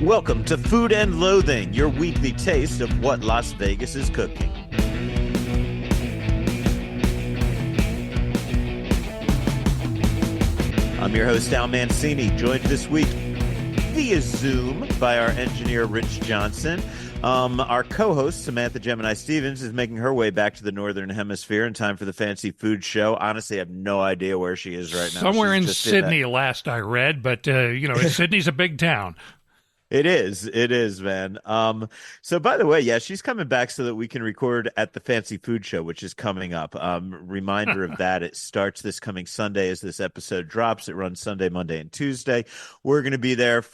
Welcome to Food and Loathing, your weekly taste of what Las Vegas is cooking. I'm your host, Al Mancini, joined this week via Zoom by our engineer, Rich Johnson. Our co-host, Samantha Gemini Stevens, is making her way back to the Northern Hemisphere in time for the Fancy Food Show. Honestly, I have no idea where she is right now. Somewhere in Sydney, last I read, but, Sydney's a big town. It is, man. So by the way, yeah, she's coming back so that we can record at the Fancy Food Show, which is coming up. Reminder of that, it starts this coming Sunday as this episode drops. It runs Sunday, Monday, and Tuesday. We're going to be there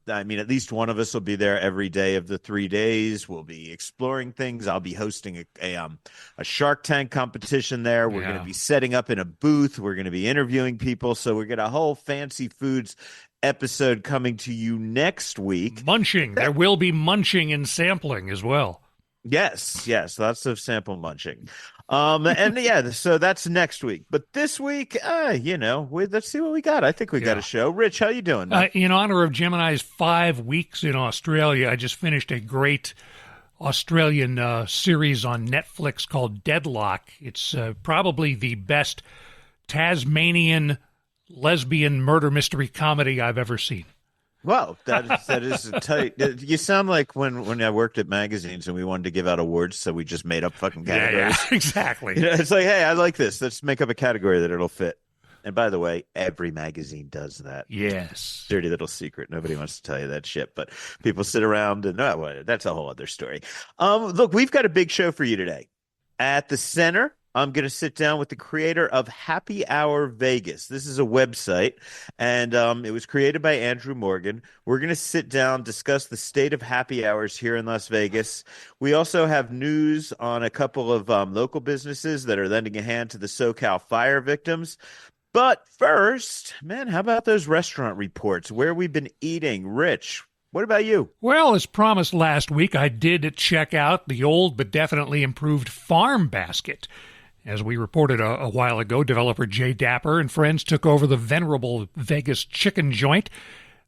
at least one of us will be there every day of the 3 days. We'll be exploring things. I'll be hosting a Shark Tank competition there. We're going to be setting up in a booth. We're going to be interviewing people. So we're getting a whole Fancy Foods episode coming to you next week. Munching. There will be munching and sampling as well. Yes, lots of sample munching. So that's next week. But this week, let's see what we got. I think we got a show. Rich, how you doing? In honor of Gemini's 5 weeks in Australia, I just finished a great Australian series on Netflix called Deadlock. It's probably the best Tasmanian lesbian murder mystery comedy I've ever seen. Wow, that is tight. You sound like when I worked at magazines and we wanted to give out awards, so we just made up fucking categories. Yeah, exactly. It's like, hey, I like this. Let's make up a category that it'll fit. And by the way, every magazine does that. Yes. Dirty little secret. Nobody wants to tell you that shit, but people sit around and that's a whole other story. Look, we've got a big show for you today. At the center, I'm going to sit down with the creator of Happy Hour Vegas. This is a website, and it was created by Andrew Morgan. We're going to sit down, discuss the state of happy hours here in Las Vegas. We also have news on a couple of local businesses that are lending a hand to the SoCal fire victims. But first, man, how about those restaurant reports? Where we've been eating? Rich, what about you? Well, as promised last week, I did check out the old but definitely improved Farm Basket. As we reported a while ago, developer Jay Dapper and friends took over the venerable Vegas chicken joint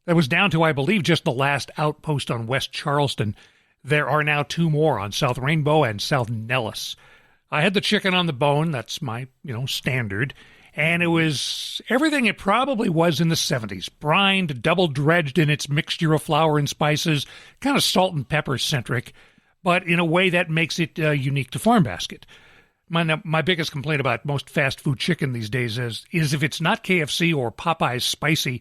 that was down to, I believe, just the last outpost on West Charleston. There are now 2 more on South Rainbow and South Nellis. I had the chicken on the bone. That's my, standard. And it was everything it probably was in the 70s. Brined, double-dredged in its mixture of flour and spices, kind of salt and pepper-centric, but in a way that makes it unique to Farm Basket. My biggest complaint about most fast food chicken these days is if it's not KFC or Popeye's spicy,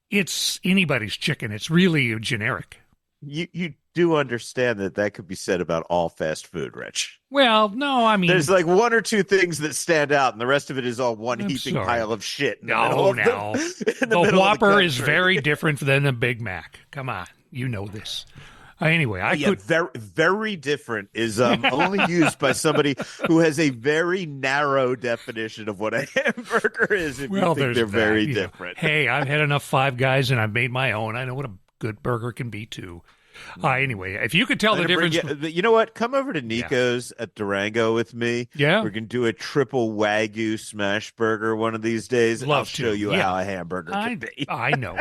it's anybody's chicken. It's really generic. You do understand that could be said about all fast food, Rich. Well, no, I mean, there's like 1 or 2 things that stand out, and the rest of it is all one heaping pile of shit. No. The Whopper is very different than a Big Mac. Come on, you know this. Anyway, very, very different is only used by somebody who has a very narrow definition of what a hamburger is. If you think they're very different. Hey, I've had enough Five Guys, and I've made my own. I know what a good burger can be too. Anyway, if you could tell the difference. You know what? Come over to Nico's at Durango with me. Yeah. We're going to do a triple Wagyu smash burger one of these days. I'll show you how a hamburger can be. I know.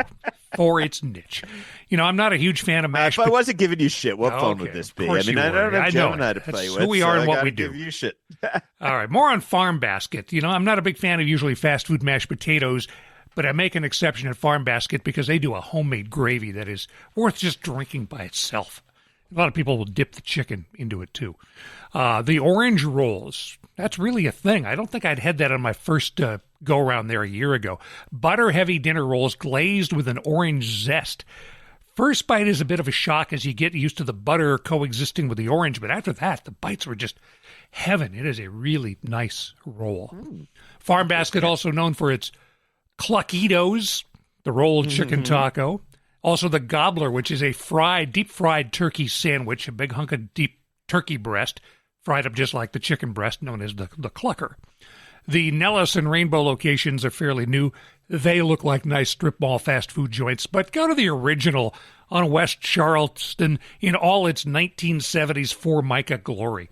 For its niche. I'm not a huge fan of mashed potatoes. If I wasn't giving you shit, what fun would this be? I don't have Gemini to play with. Who we are and what we do. Give you shit. All right, more on Farm Basket. I'm not a big fan of usually fast food mashed potatoes, but I make an exception at Farm Basket because they do a homemade gravy that is worth just drinking by itself. A lot of people will dip the chicken into it, too. The orange rolls, that's really a thing. I don't think I'd had that on my first go-around there a year ago. Butter-heavy dinner rolls glazed with an orange zest. First bite is a bit of a shock as you get used to the butter coexisting with the orange, but after that, the bites were just heaven. It is a really nice roll. Farm Basket, also known for its Cluckitos, the rolled chicken taco. Also the Gobbler, which is a deep-fried turkey sandwich, a big hunk of deep turkey breast, fried up just like the chicken breast, known as the clucker. The Nellis and Rainbow locations are fairly new. They look like nice strip mall fast food joints, but go to the original on West Charleston in all its 1970s Formica glory.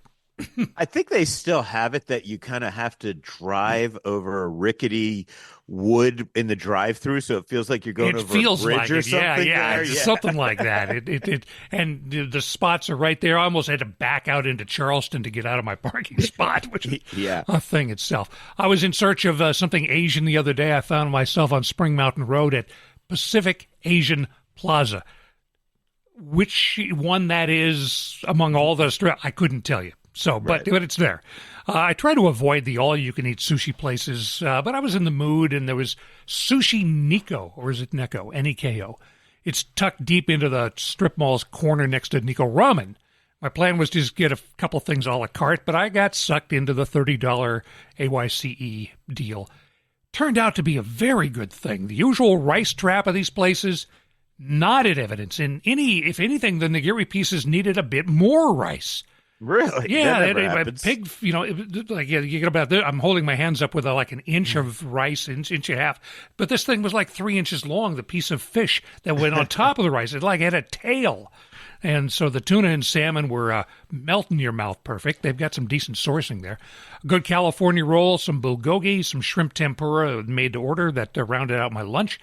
I think they still have it that you kind of have to drive over a rickety wood in the drive-through, so it feels like you're going It over a feels bridge like or it. Yeah, something yeah. there. It's Yeah. something like that. And the spots are right there. I almost had to back out into Charleston to get out of my parking spot, which is Yeah. a thing itself. I was in search of something Asian the other day. I found myself on Spring Mountain Road at Pacific Asian Plaza. Which one that is among all those, I couldn't tell you. So, Right. but it's there. I try to avoid the all-you-can-eat sushi places, but I was in the mood, and there was Sushi Neko, or is it Neko? N-E-K-O. It's tucked deep into the strip mall's corner next to Nico Ramen. My plan was to just get a couple things a la carte, but I got sucked into the $30 AYCE deal. Turned out to be a very good thing. The usual rice trap of these places, not at evidence. If anything, the nigiri pieces needed a bit more rice. Really? Yeah, That never a happens. pig. Like you get about this. I'm holding my hands up with like an inch of rice, inch and a half. But this thing was like 3 inches long. The piece of fish that went on top of the rice, it like had a tail. And so the tuna and salmon were melting your mouth perfect. They've got some decent sourcing there. A good California roll, some bulgogi, some shrimp tempura made to order that rounded out my lunch.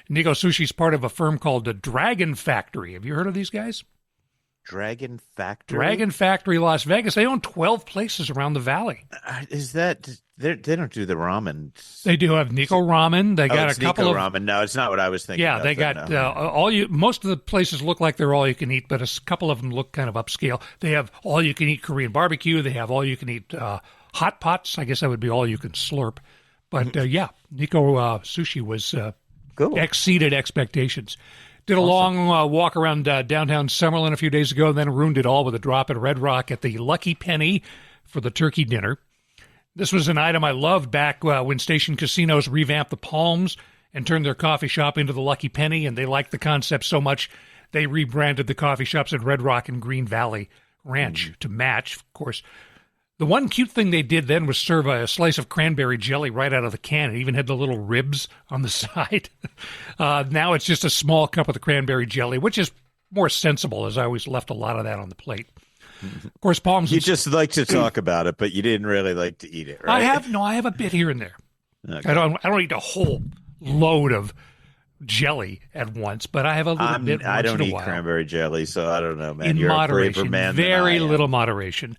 Nigo Sushi's part of a firm called the Dragon Factory. Have you heard of these guys? Dragon Factory? Dragon Factory, Las Vegas. They own 12 places around the valley. Is that they don't do the ramen? They do have Nico Ramen. They got it's a couple Nico of ramen. No, it's not what I was thinking. yeah. of, They but got no. Most of the places look like they're all you can eat, but couple of them look kind of upscale. They have all you can eat Korean barbecue. They have all you can eat hot pots. I guess that would be all you can slurp. But yeah, Nico Sushi was Cool. exceeded expectations. Did a long walk around downtown Summerlin a few days ago, and then ruined it all with a drop at Red Rock at the Lucky Penny for the turkey dinner. This was an item I loved back when station casinos revamped the Palms and turned their coffee shop into the Lucky Penny, and they liked the concept so much they rebranded the coffee shops at Red Rock and Green Valley Ranch to match, of course. The one cute thing they did then was serve a slice of cranberry jelly right out of the can. It even had the little ribs on the side. Now it's just a small cup of the cranberry jelly, which is more sensible, as I always left a lot of that on the plate. Of course, Palms. You just like to talk about it, but you didn't really like to eat it, right? I have a bit here and there. Okay. I don't eat a whole load of jelly at once, but I have a little bit. I don't once in a eat while. cranberry jelly, so I don't know, man. In You're a braver moderation, man very than I am. little moderation.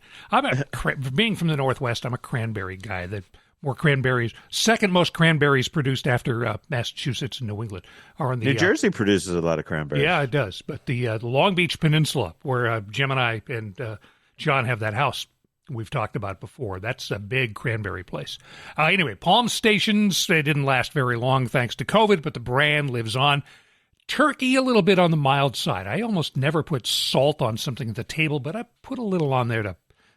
Being from the Northwest, I'm a cranberry guy. The more cranberries, second most cranberries produced after Massachusetts and New England are in the New Jersey produces a lot of cranberries. yeah, it does. But the Long Beach Peninsula, where Gemini and John have that house we've talked about before, that's a big cranberry place. Anyway, Palm Stations, they didn't last very long thanks to COVID, but the brand lives on. Turkey, a little bit on the mild side. I almost never put salt on something at the table, but I put a little on there to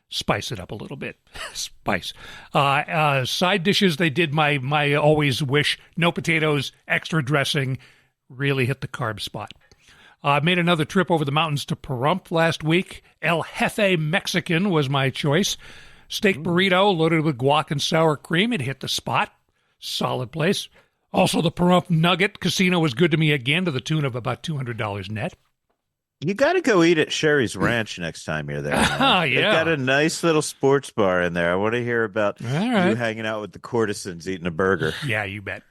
spice it up a little bit. Spice. Side dishes, they did my always wish. No potatoes, extra dressing. Really hit the carb spot. I made another trip over the mountains to Pahrump last week. El Jefe Mexican was my choice. Steak burrito loaded with guac and sour cream. It hit the spot. Solid place. Also, the Pahrump Nugget Casino was good to me again, to the tune of about $200 net. You got to go eat at Sherry's Ranch next time you're there. Man. Yeah. They've got a nice little sports bar in there. I want to hear about All right. you hanging out with the courtesans eating a burger. Yeah, you bet.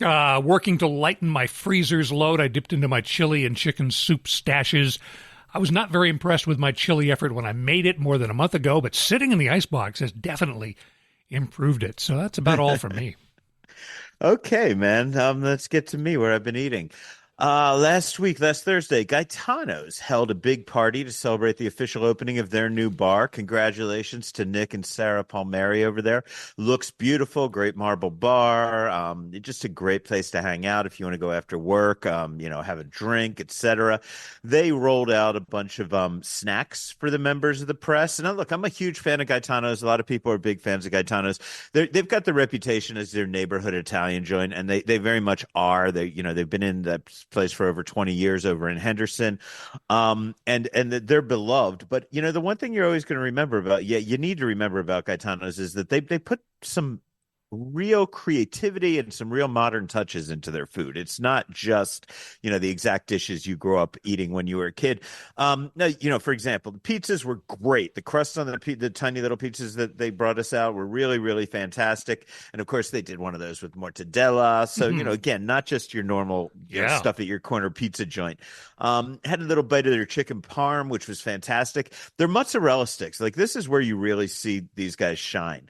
Working to lighten my freezer's load, I dipped into my chili and chicken soup stashes. I was not very impressed with my chili effort when I made it more than a month ago, but sitting in the icebox has definitely improved it. So that's about all for me. Okay, man. Let's get to me where I've been eating. Last Thursday, Gaetano's held a big party to celebrate the official opening of their new bar. Congratulations to Nick and Sarah Palmieri over there. Looks beautiful, great marble bar. Just a great place to hang out if you want to go after work, have a drink, etc. They rolled out a bunch of snacks for the members of the press. And look, I'm a huge fan of Gaetano's. A lot of people are big fans of Gaetano's. They've got the reputation as their neighborhood Italian joint, and they very much are. They've been in that place for over 20 years over in Henderson, and they're beloved. But the one thing you're always going to remember about, you need to remember about Gaetano's is that they put some real creativity and some real modern touches into their food. It's not just, the exact dishes you grew up eating when you were a kid. No, for example, the pizzas were great. The crust on the tiny little pizzas that they brought us out were really, really fantastic. And of course, they did one of those with mortadella. So, again, not just your normal stuff at your corner pizza joint. Had a little bite of their chicken parm, which was fantastic. Their mozzarella sticks, like this is where you really see these guys shine.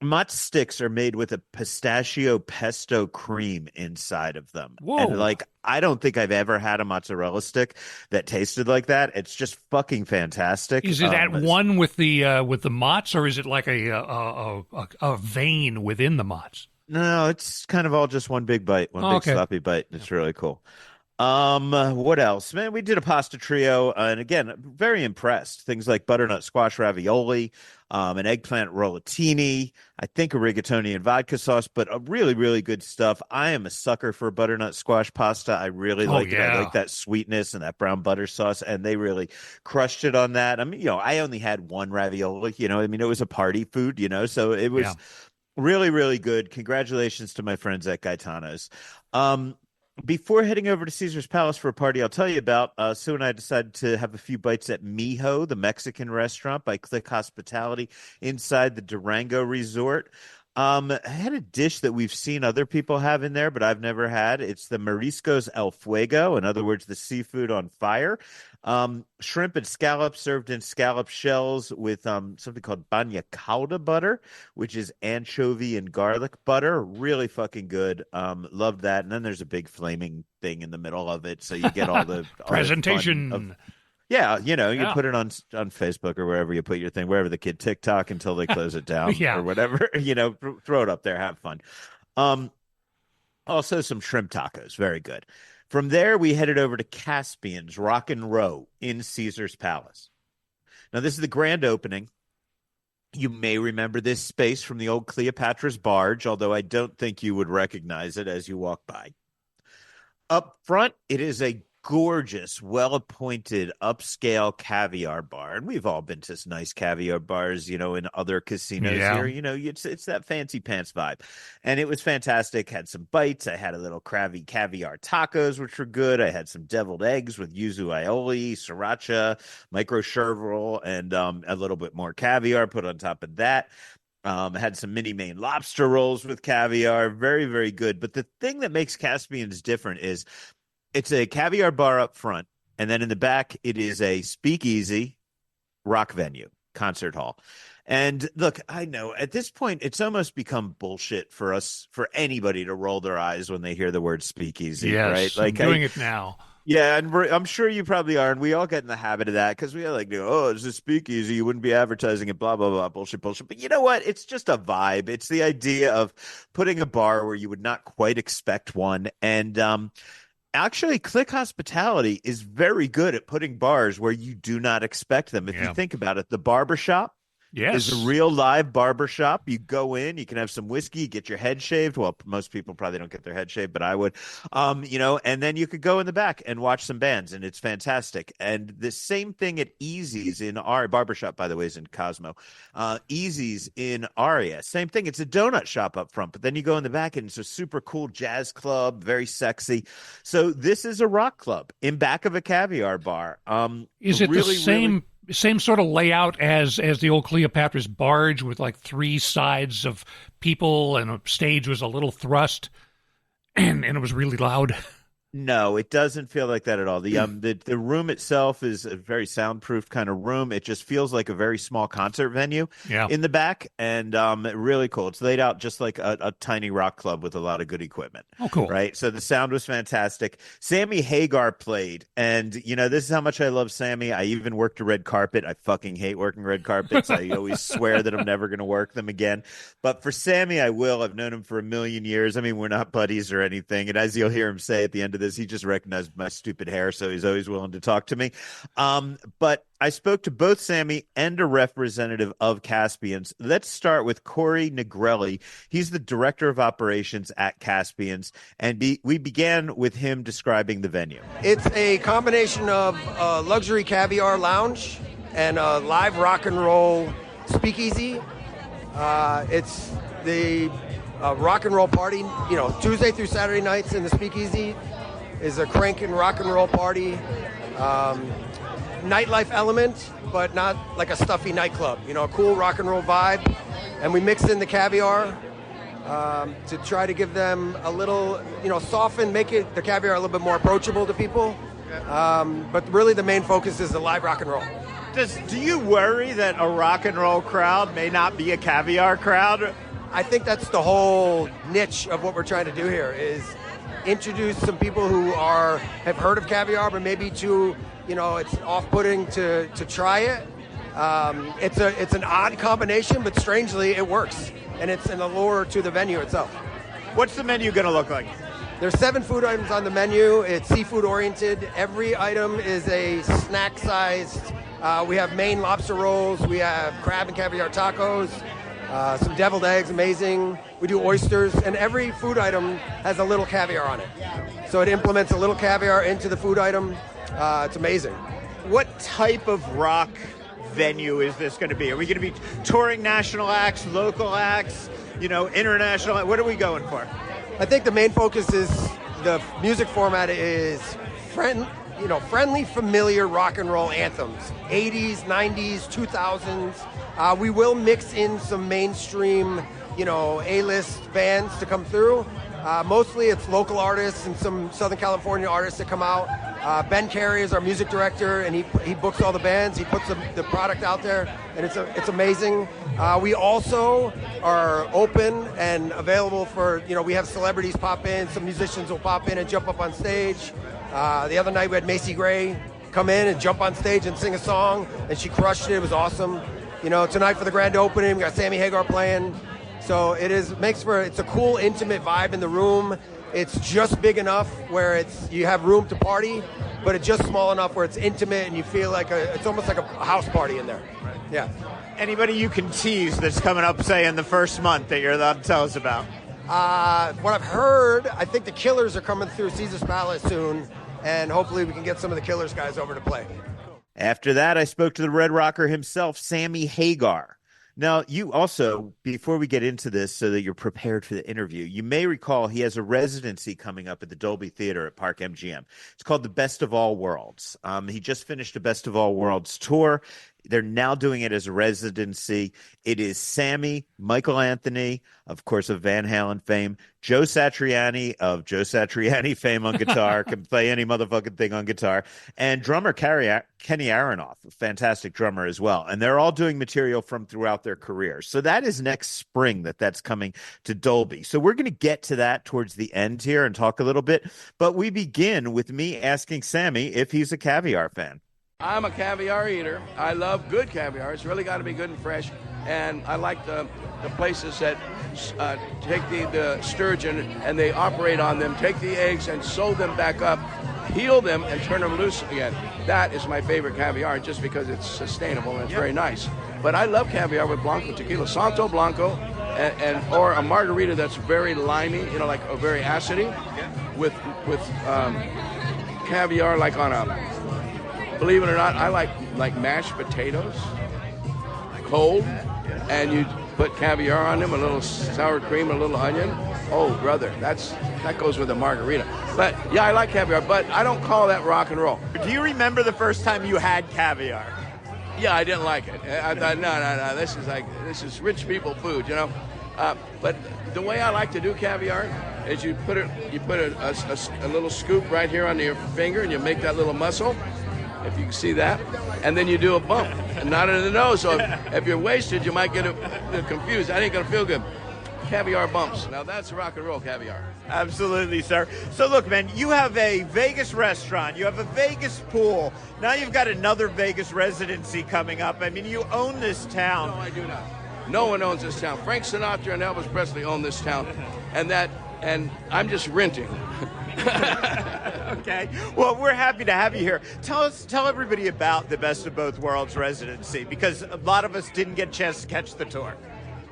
Mott sticks are made with a pistachio pesto cream inside of them. Whoa. And I don't think I've ever had a mozzarella stick that tasted like that. It's just fucking fantastic. Is it at one with the mozz, or is it like a vein within the mozz? No, it's kind of all just one big bite, big sloppy bite. It's really cool. What else? Man, we did a pasta trio, and again, very impressed. Things like butternut squash ravioli, an eggplant rollatini, I think a rigatoni and vodka sauce, but a really, really good stuff. I am a sucker for butternut squash pasta. I really like it. I like that sweetness and that brown butter sauce, and they really crushed it on that. I mean, I only had one ravioli, it was a party food, so it was really, really good. Congratulations to my friends at Gaetano's. Before heading over to Caesar's Palace for a party I'll tell you about, Sue and I decided to have a few bites at Mijo, the Mexican restaurant by Clique Hospitality inside the Durango Resort. I had a dish that we've seen other people have in there, but I've never had. It's the Mariscos al Fuego, in other words, the seafood on fire. Shrimp and scallops served in scallop shells with something called banya cauda butter, which is anchovy and garlic butter. Really fucking good. Loved that. And then there's a big flaming thing in the middle of it, so you get all the presentation. You put it on Facebook or wherever you put your thing, wherever the kid TikTok until they close it down or whatever. Throw it up there, have fun. Also some shrimp tacos, very good. From there, we headed over to Caspian's Rock and Row in Caesar's Palace. Now, this is the grand opening. You may remember this space from the old Cleopatra's barge, although I don't think you would recognize it as you walk by. Up front, it is a gorgeous, well-appointed, upscale caviar bar. And we've all been to nice caviar bars, in other casinos here. It's that fancy pants vibe. And it was fantastic. Had some bites. I had a little caviar tacos, which were good. I had some deviled eggs with yuzu aioli, sriracha, micro chervil, and a little bit more caviar put on top of that. Had some mini Maine lobster rolls with caviar. Very, very good. But the thing that makes Caspian's different is it's a caviar bar up front, and then in the back, it is a speakeasy rock venue, concert hall. And look, I know at this point, it's almost become bullshit for anybody to roll their eyes when they hear the word speakeasy, right? I'm doing it now. Yeah, and I'm sure you probably are, and we all get in the habit of that because we are like, it's a speakeasy. You wouldn't be advertising it, blah, blah, blah, bullshit. But you know what? It's just a vibe. It's the idea of putting a bar where you would not quite expect one. And actually, Clique Hospitality is very good at putting bars where you do not expect them. If you think about it, the barbershop is a real live barbershop. You go in, you can have some whiskey, get your head shaved. Well, most people probably don't get their head shaved, but I would. And then you could go in the back and watch some bands, and it's fantastic. And the same thing at Easy's in our barbershop, by the way, is in Cosmo. Easy's in Aria. Same thing. It's a donut shop up front, but then you go in the back, and it's a super cool jazz club, very sexy. So this is a rock club in back of a caviar bar. Is it really, the same sort of layout as the old Cleopatra's barge with like three sides of people and a stage was a little thrust and it was really loud? No, it doesn't feel like that at all. The room itself is a very soundproof kind of room. It just feels like a very small concert venue in the back, and really cool. It's laid out just like a tiny rock club with a lot of good equipment. Oh, cool. Right? So the sound was fantastic. Sammy Hagar played, and, this is how much I love Sammy. I even worked a red carpet. I fucking hate working red carpets. I always swear that I'm never going to work them again. But for Sammy, I will. I've known him for a million years. I mean, we're not buddies or anything, and as you'll hear him say at the end of this, he just recognized my stupid hair, so he's always willing to talk to me. But I spoke to both Sammy and a representative of Caspian's. Let's start with Corey Nigrelli. He's the director of operations at Caspian's, and we began with him describing the venue. It's a combination of a luxury caviar lounge and a live rock and roll speakeasy. It's the a rock and roll party. You know, Tuesday through Saturday nights in the Speakeasy is a crankin' rock and roll party. Nightlife element, but not like a stuffy nightclub. You know, a cool rock and roll vibe. And we mix in the caviar to try to give them a little, you know, soften, make it the caviar a little bit more approachable to people. But really the main focus is the live rock and roll. Do you worry that a rock and roll crowd may not be a caviar crowd? I think that's the whole niche of what we're trying to do here is introduce some people who have heard of caviar, but maybe it's off-putting to try it. It's an odd combination, but strangely it works, and it's an allure to the venue itself. What's the menu going to look like? There's 7 food items on the menu. It's seafood oriented. Every item is a snack sized. We have Maine lobster rolls. We have crab and caviar tacos. Some deviled eggs, amazing. We do oysters, and every food item has a little caviar on it. So it implements a little caviar into the food item. It's amazing. What type of rock venue is this going to be? Are we going to be touring national acts, local acts, international? What are we going for? I think the main focus is the music format is friendly, familiar rock and roll anthems. 80s, 90s, 2000s. We will mix in some mainstream, A-list bands to come through. Mostly it's local artists and some Southern California artists that come out. Ben Carey is our music director, and he books all the bands. He puts the product out there, and it's amazing. We also are open and available for, we have celebrities pop in. Some musicians will pop in and jump up on stage. The other night we had Macy Gray come in and jump on stage and sing a song, and she crushed it. It was awesome. Tonight for the grand opening, we got Sammy Hagar playing. So it's a cool, intimate vibe in the room. It's just big enough where you have room to party, but it's just small enough where it's intimate and you feel like it's almost like a house party in there. Right. Yeah. Anybody you can tease that's coming up, say, in the first month that you're allowed to tell us about? What I've heard, I think the Killers are coming through Caesar's Palace soon, and hopefully we can get some of the Killers guys over to play. After that, I spoke to the Red Rocker himself, Sammy Hagar. Now, you also, before we get into this so that you're prepared for the interview, you may recall he has a residency coming up at the Dolby Theater at Park MGM. It's called the Best of All Worlds. He just finished a Best of All Worlds tour. They're now doing it as a residency. It is Sammy, Michael Anthony, of course, of Van Halen fame, Joe Satriani of Joe Satriani fame on guitar, can play any motherfucking thing on guitar, and drummer Kenny Aronoff, a fantastic drummer as well. And they're all doing material from throughout their careers. So that is next spring that's coming to Dolby. So we're going to get to that towards the end here and talk a little bit. But we begin with me asking Sammy if he's a caviar fan. I'm a caviar eater. I love good caviar. It's really got to be good and fresh. And I like the places that take the sturgeon and they operate on them, take the eggs and sew them back up, peel them and turn them loose again. That is my favorite caviar just because it's sustainable and it's very nice. But I love caviar with Blanco tequila, Santo Blanco, or a margarita that's very limey, like a very acidy, with caviar like on a. Believe it or not, I like mashed potatoes, cold, and you put caviar on them, a little sour cream, a little onion. Oh, brother, that goes with a margarita. But yeah, I like caviar, but I don't call that rock and roll. Do you remember the first time you had caviar? Yeah, I didn't like it. I thought, no, this is rich people food, But the way I like to do caviar is you put a little scoop right here on your finger, and you make that little muscle. If you can see that, and then you do a bump, and not in the nose. So if you're wasted, you might get confused. That ain't gonna feel good. Caviar bumps. Now that's rock and roll caviar. Absolutely, sir. So look, man, you have a Vegas restaurant, you have a Vegas pool. Now you've got another Vegas residency coming up. I mean, you own this town. No, I do not. No one owns this town. Frank Sinatra and Elvis Presley own this town, and I'm just renting. Okay. Well, we're happy to have you here. Tell everybody about the Best of Both Worlds residency, because a lot of us didn't get a chance to catch the tour.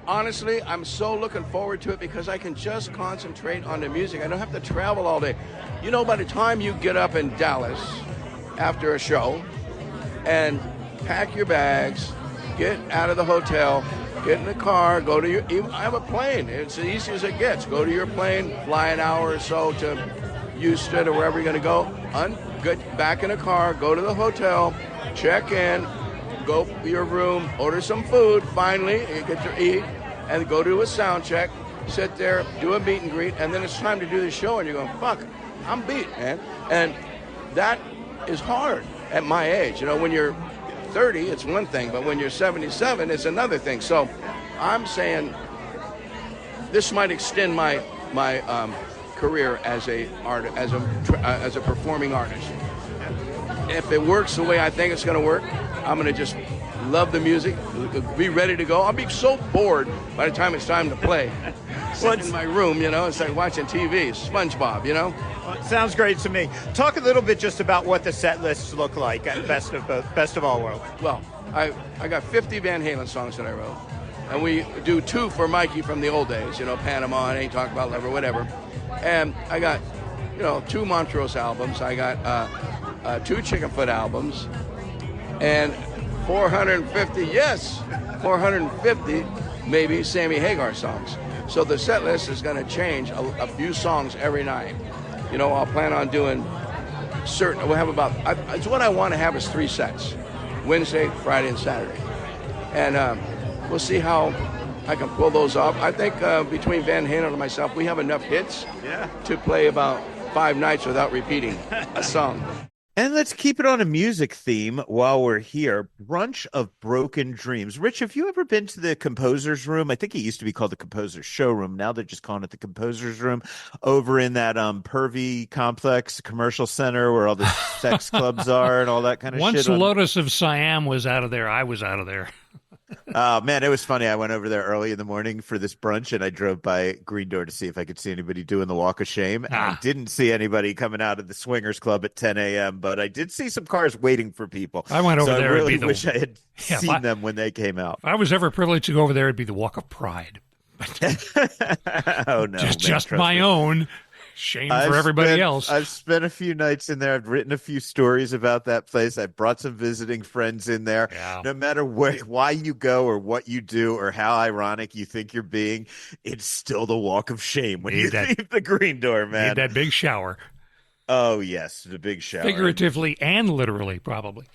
Honestly, I'm so looking forward to it because I can just concentrate on the music. I don't have to travel all day. By the time you get up in Dallas after a show and pack your bags, get out of the hotel, get in the car, go to I have a plane. It's as easy as it gets. Go to your plane, fly an hour or so to Houston or wherever you're going to go. Get back in the car, go to the hotel, check in, go to your room, order some food, finally, and get to eat, and go to a sound check, sit there, do a meet and greet, and then it's time to do the show, and you're going, fuck, I'm beat, man. And that is hard at my age. When you're 30, it's one thing, but when you're 77, it's another thing. So I'm saying this might extend my career as a performing artist. If it works the way I think it's going to work, I'm going to just love the music, be ready to go. I'll be so bored by the time it's time to play. Sitting in my room, it's like watching TV, SpongeBob, Well, it sounds great to me. Talk a little bit just about what the set lists look like at Best of All Worlds. Well, I got 50 Van Halen songs that I wrote, and we do 2 for Mikey from the old days, Panama, and Ain't Talk About Love or whatever. And I got, 2 Montrose albums. I got 2 Chickenfoot albums, and 450 maybe Sammy Hagar songs. So the set list is going to change a few songs every night. I'll plan on doing we'll have it's what I want to have is 3 sets, Wednesday, Friday, and Saturday. And we'll see how I can pull those off. I think between Van Halen and myself, we have enough hits to play about 5 nights without repeating a song. And let's keep it on a music theme while we're here. Brunch of Broken Dreams. Rich, have you ever been to the Composer's Room? I think it used to be called the Composer's Showroom. Now they're just calling it the Composer's Room over in that Pervy complex commercial center where all the sex clubs are and all that kind of shit. Once Lotus of Siam was out of there, I was out of there. Oh, man, it was funny. I went over there early in the morning for this brunch, and I drove by Green Door to see if I could see anybody doing the Walk of Shame. And I didn't see anybody coming out of the Swingers Club at 10 a.m., but I did see some cars waiting for people. I went over there. I really wish I had seen them when they came out. If I was ever privileged to go over there, it'd be the Walk of Pride. Oh, no. Just my own. Shame for everybody else. I've spent a few nights in there. I've written a few stories about that place. I've brought some visiting friends in there. Yeah. No matter why you go or what you do or how ironic you think you're being, it's still the Walk of Shame when you leave the Green Door, man. Need that big shower. Oh, yes, the big shower. Figuratively and literally, probably.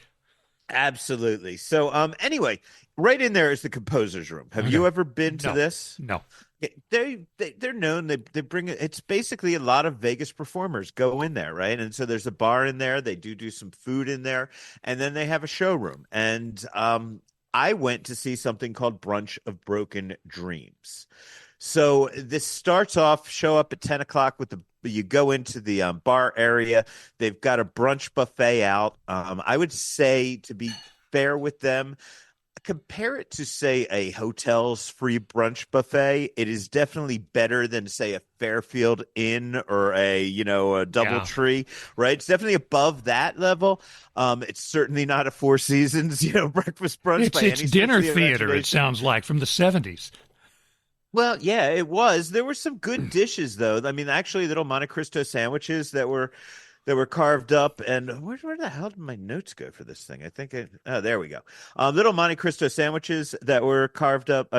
Absolutely. So, anyway, right in there is the Composer's Room. Have you ever been to this? No. They're known. They bring it. It's basically a lot of Vegas performers go in there, right? And so there's a bar in there. They do some food in there, and then they have a showroom. And I went to see something called Brunch of Broken Dreams. So this starts off. Show up at 10 o'clock with you go into the bar area. They've got a brunch buffet out. I would say, to be fair with them, compare it to, say, a hotel's free brunch buffet. It is definitely better than, say, a Fairfield Inn or a DoubleTree, right? It's definitely above that level. It's certainly not a Four Seasons, breakfast brunch. It's dinner theater, it sounds like, from the 70s. Well, yeah, it was. There were some good dishes, though. I mean, actually, little Monte Cristo sandwiches that were carved up. And where the hell did my notes go for this thing? I think there we go. Little Monte Cristo sandwiches that were chopped up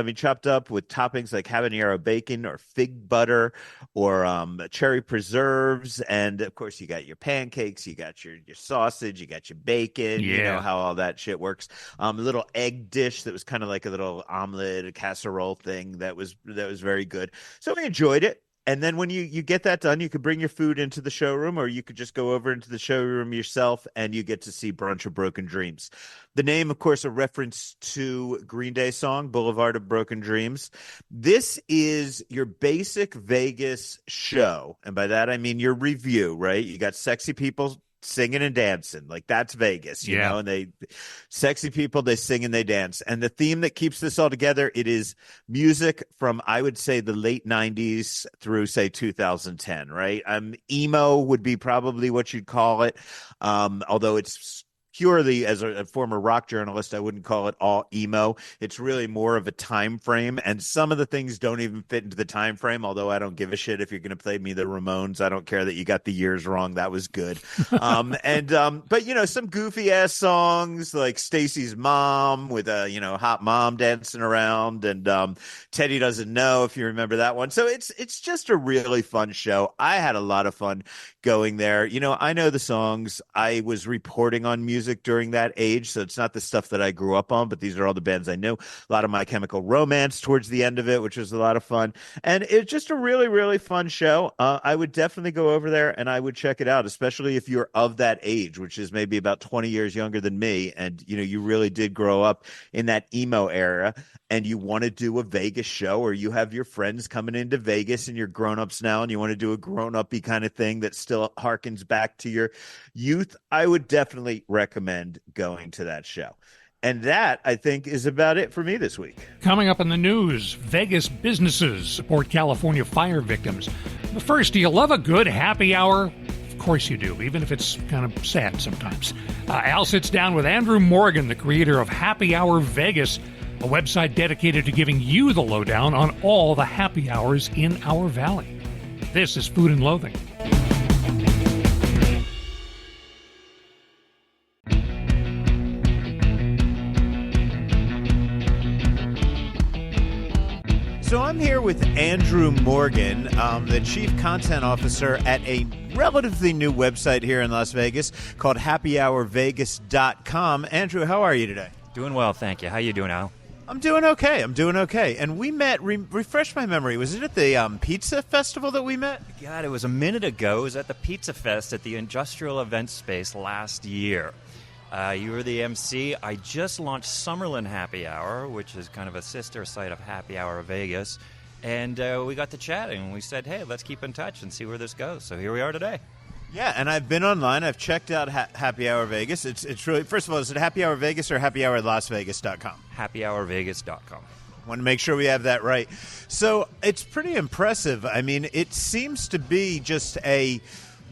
with toppings like habanero bacon or fig butter or cherry preserves. And of course, you got your pancakes, you got your sausage, you got your bacon. Yeah. You know how all that shit works. A little egg dish that was kind of like a little omelet, a casserole thing that was very good. So I enjoyed it. And then when you get that done, you could bring your food into the showroom, or you could just go over into the showroom yourself, and you get to see Brunch of Broken Dreams. The name, of course, a reference to Green Day's song, Boulevard of Broken Dreams. This is your basic Vegas show. And by that, I mean your review, right? You got sexy people singing and dancing, like that's Vegas, you know, and sexy people, they sing and they dance. And the theme that keeps this all together, it is music from, I would say, the late 90s through, say, 2010, right? Emo would be probably what you'd call it, although it's purely as a former rock journalist, I wouldn't call it all emo. It's really more of a time frame, and some of the things don't even fit into the time frame, although I don't give a shit if you're going to play me the Ramones. I don't care that you got the years wrong. That was good. But some goofy ass songs like Stacy's Mom with a hot mom dancing around, and Teddy Doesn't Know, if you remember that one. So it's just a really fun show. I had a lot of fun going there. I know the songs. I was reporting on music during that age, so it's not the stuff that I grew up on, but these are all the bands I knew. A lot of My Chemical Romance towards the end of it, which was a lot of fun. And it's just a really, really fun show. I would definitely go over there and I would check it out, especially if you're of that age, which is maybe about 20 years younger than me. And, you really did grow up in that emo era and you want to do a Vegas show, or you have your friends coming into Vegas and you're grown-ups now and you want to do a grown-uppy kind of thing that still harkens back to your youth, I would definitely recommend going to that show. And that, I think, is about it for me this week. Coming up in the news, Vegas businesses support California fire victims. But first, do you love a good happy hour? Of course you do, even if it's kind of sad sometimes. Al sits down with Andrew Morgan, the creator of Happy Hour Vegas, a website dedicated to giving you the lowdown on all the happy hours in our valley. This is Food and Loathing. So I'm here with Andrew Morgan, the Chief Content Officer at a relatively new website here in Las Vegas called happyhourvegas.com. Andrew, how are you today? Doing well, thank you. How you doing, Al? I'm doing okay. And we met, refresh my memory, was it at the Pizza Festival that we met? God, it was a minute ago. It was at the Pizza Fest at the Industrial Event Space last year. You were the MC. I just launched Summerlin Happy Hour, which is kind of a sister site of Happy Hour Vegas. And we got to chatting, and we said, hey, let's keep in touch and see where this goes. So here we are today. Yeah, and I've been online. I've checked out Happy Hour Vegas. It's really, first of all, is it Happy Hour Vegas or happyhourlasvegas.com? happyhourvegas.com. Want to make sure we have that right. So it's pretty impressive. I mean, it seems to be just a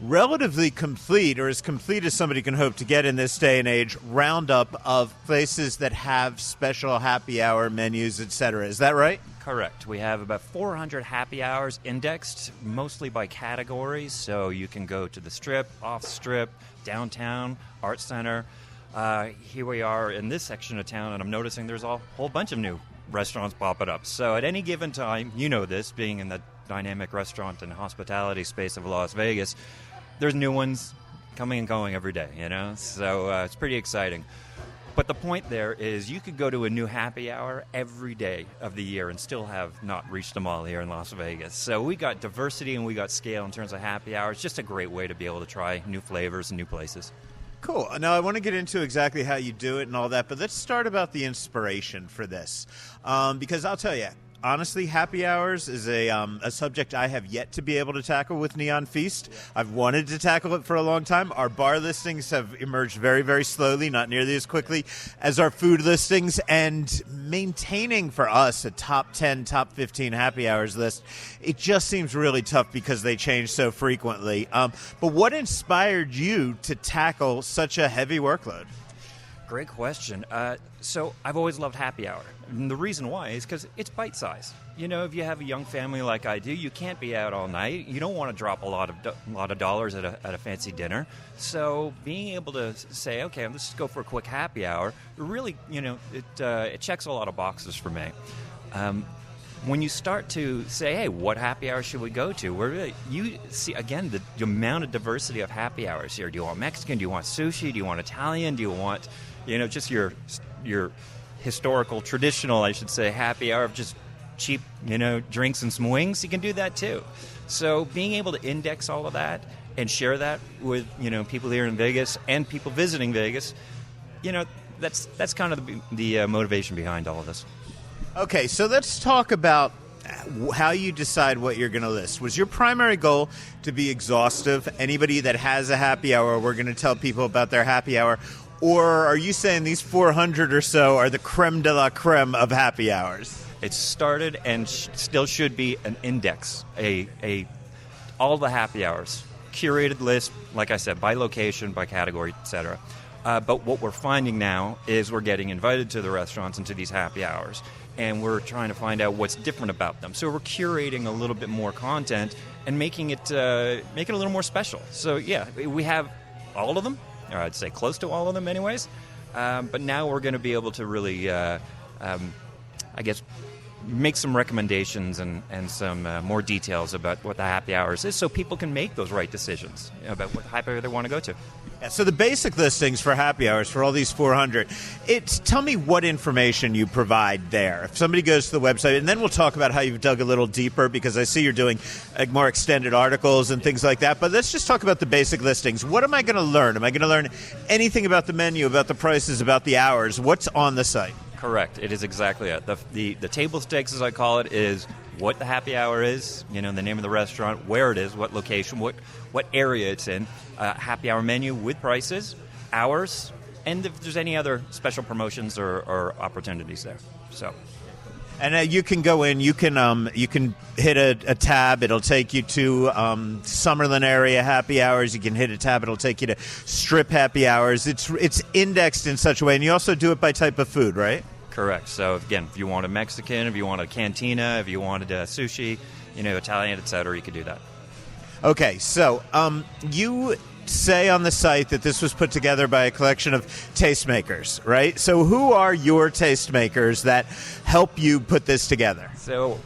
relatively complete, or as complete as somebody can hope to get in this day and age, roundup of places that have special happy hour menus, etc. Is that right? Correct. We have about 400 happy hours indexed, mostly by categories. So you can go to the Strip, off-Strip, downtown, Art Center. Here we are in this section of town, and I'm noticing there's a whole bunch of new restaurants popping up. So at any given time, you know this, being in the dynamic restaurant and hospitality space of Las Vegas, there's new ones coming and going every day, So it's pretty exciting. But the point there is you could go to a new happy hour every day of the year and still have not reached them all here in Las Vegas. So we got diversity and we got scale in terms of happy hour. It's just a great way to be able to try new flavors and new places. Cool. Now, I want to get into exactly how you do it and all that, but let's start about the inspiration for this. Because I'll tell you, honestly, happy hours is a subject I have yet to be able to tackle with Neon Feast. I've wanted to tackle it for a long time. Our bar listings have emerged very, very slowly, not nearly as quickly as our food listings. And maintaining for us a top 10, top 15 happy hours list, it just seems really tough because they change so frequently. But what inspired you to tackle such a heavy workload? Great question. So I've always loved happy hour. And the reason why is because it's bite-sized. If you have a young family like I do, you can't be out all night. You don't want to drop a lot of dollars at a fancy dinner. So being able to say, okay, let's just go for a quick happy hour, really, it checks a lot of boxes for me. When you start to say, hey, what happy hour should we go to? You see, again, the amount of diversity of happy hours here. Do you want Mexican? Do you want sushi? Do you want Italian? Do you want, just your historical, traditional, I should say, happy hour of just cheap, drinks and some wings? You can do that too. So being able to index all of that and share that with, people here in Vegas and people visiting Vegas, that's kind of the motivation behind all of this. Okay, so let's talk about how you decide what you're going to list. Was your primary goal to be exhaustive? Anybody that has a happy hour, we're going to tell people about their happy hour. Or are you saying these 400 or so are the creme de la creme of happy hours? It started and still should be an index, all the happy hours, curated list, like I said, by location, by category, etc. But what we're finding now is we're getting invited to the restaurants and to these happy hours, and we're trying to find out what's different about them. So we're curating a little bit more content and making it a little more special. So yeah, we have all of them, or I'd say close to all of them anyways. But now we're going to be able to really, make some recommendations and some more details about what the happy hours is, so people can make those right decisions about what happy hour they want to go to. Yeah, so the basic listings for happy hours for all these 400, tell me what information you provide there. If somebody goes to the website, and then we'll talk about how you've dug a little deeper, because I see you're doing more extended articles and things like that. But let's just talk about the basic listings. What am I going to learn? Am I going to learn anything about the menu, about the prices, about the hours? What's on the site? Correct. It is exactly it. The table stakes, as I call it, is what the happy hour is, the name of the restaurant, where it is, what location, what area it's in, happy hour menu with prices, hours, and if there's any other special promotions or opportunities there. So. And you can go in, you can hit a tab, it'll take you to Summerlin area happy hours. You can hit a tab, it'll take you to Strip happy hours. It's indexed in such a way, and you also do it by type of food, right? Correct. So again, if you want a Mexican, if you want a cantina, if you wanted a sushi, Italian, etc., you could do that. Okay, so you say on the site that this was put together by a collection of tastemakers, right? So who are your tastemakers that help you put this together? So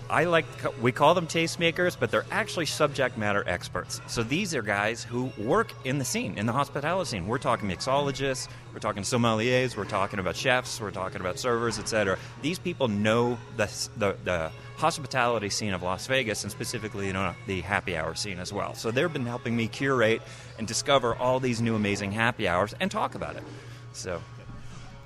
we call them tastemakers, but they're actually subject matter experts. So these are guys who work in the scene, in the hospitality scene. We're talking mixologists, we're talking sommeliers, we're talking about chefs, we're talking about servers, etc. These people know the hospitality scene of Las Vegas, and specifically the happy hour scene as well. So they've been helping me curate and discover all these new amazing happy hours and talk about it. So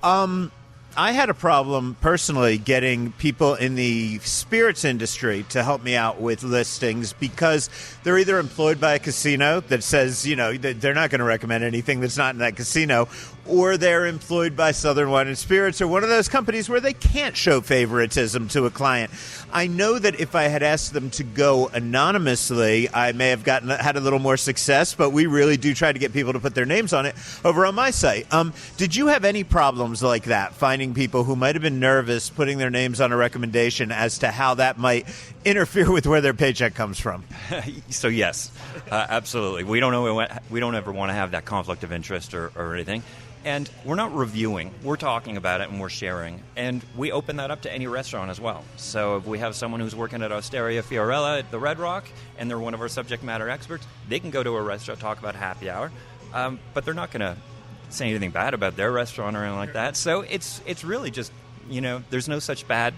I had a problem personally getting people in the spirits industry to help me out with listings, because they're either employed by a casino that says, they're not going to recommend anything that's not in that casino, or they're employed by Southern Wine and Spirits, or one of those companies where they can't show favoritism to a client. I know that if I had asked them to go anonymously, I may have had a little more success, but we really do try to get people to put their names on it over on my site. Did you have any problems like that, finding people who might have been nervous putting their names on a recommendation as to how that might interfere with where their paycheck comes from? So yes, absolutely. We don't ever want to have that conflict of interest or anything. And we're not reviewing. We're talking about it and we're sharing. And we open that up to any restaurant as well. So if we have someone who's working at Osteria Fiorella at the Red Rock and they're one of our subject matter experts, they can go to a restaurant, talk about happy hour, but they're not going to say anything bad about their restaurant or anything like that. So it's really just, there's no such bad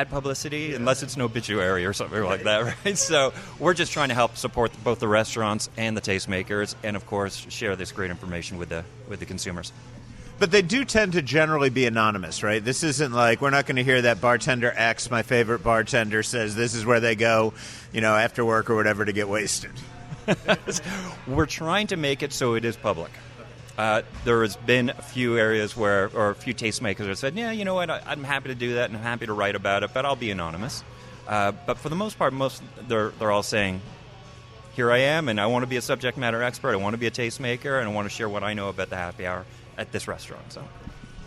publicity, unless it's an obituary or something like that, right? So we're just trying to help support both the restaurants and the tastemakers, and of course share this great information with the consumers. But they do tend to generally be anonymous, right? This isn't like, we're not going to hear that bartender X, my favorite bartender, says this is where they go, after work or whatever to get wasted. We're trying to make it so it is public. There has been a few areas or a few tastemakers have said, yeah, you know what, I'm happy to do that and I'm happy to write about it, but I'll be anonymous. But for the most part, they're all saying, here I am, and I want to be a subject matter expert, I want to be a tastemaker, and I want to share what I know about the happy hour at this restaurant. So,